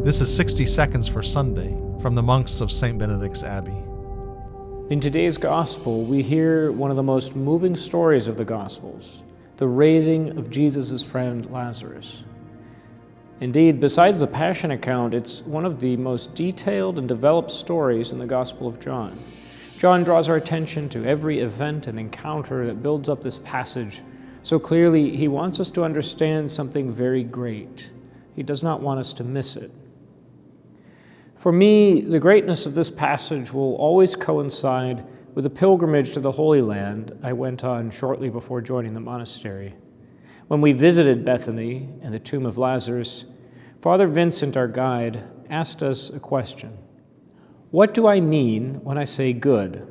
This is 60 Seconds for Sunday from the monks of St. Benedict's Abbey. In today's Gospel, we hear one of the most moving stories of the Gospels, the raising of Jesus' friend Lazarus. Indeed, besides the Passion account, it's one of the most detailed and developed stories in the Gospel of John. John draws our attention to every event and encounter that builds up this passage. So clearly, he wants us to understand something very great. He does not want us to miss it. For me, the greatness of this passage will always coincide with a pilgrimage to the Holy Land I went on shortly before joining the monastery. When we visited Bethany and the tomb of Lazarus, Father Vincent, our guide, asked us a question. What do I mean when I say good?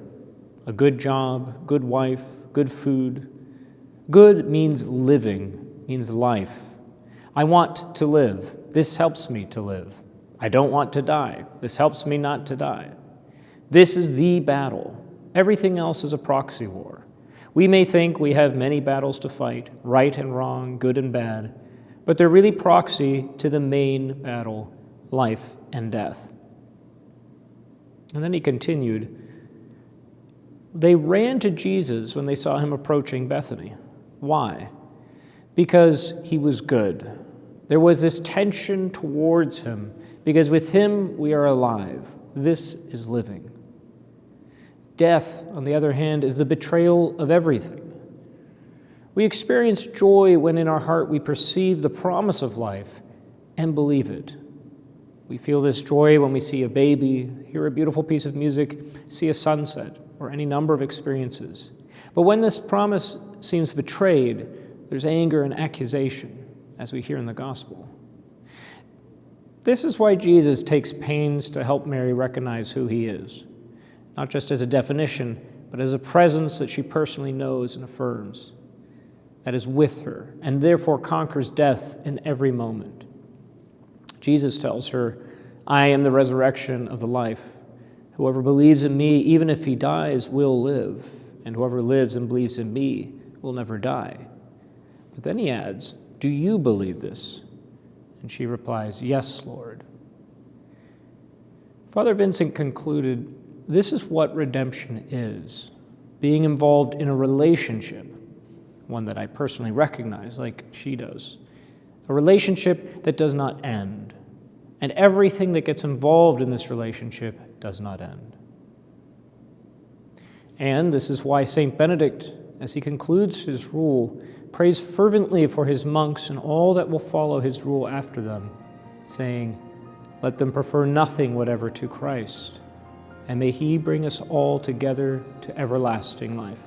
A good job, good wife, good food. Good means living, means life. I want to live. This helps me to live. I don't want to die. This helps me not to die. This is the battle. Everything else is a proxy war. We may think we have many battles to fight, right and wrong, good and bad, but they're really proxy to the main battle, life and death. And then he continued, they ran to Jesus when they saw him approaching Bethany. Why? Because he was good. There was this tension towards him, because with him we are alive. This is living. Death, on the other hand, is the betrayal of everything. We experience joy when in our heart we perceive the promise of life and believe it. We feel this joy when we see a baby, hear a beautiful piece of music, see a sunset, or any number of experiences. But when this promise seems betrayed, there's anger and accusation, as we hear in the Gospel. This is why Jesus takes pains to help Mary recognize who he is, not just as a definition, but as a presence that she personally knows and affirms, that is with her, and therefore conquers death in every moment. Jesus tells her, I am the resurrection of the life. Whoever believes in me, even if he dies, will live, and whoever lives and believes in me will never die. But then he adds, do you believe this? And she replies, yes, Lord. Father Vincent concluded, this is what redemption is, being involved in a relationship, one that I personally recognize like she does, a relationship that does not end, and everything that gets involved in this relationship does not end. And this is why St. Benedict, as he concludes his rule, prays fervently for his monks and all that will follow his rule after them, saying, let them prefer nothing whatever to Christ, and may he bring us all together to everlasting life.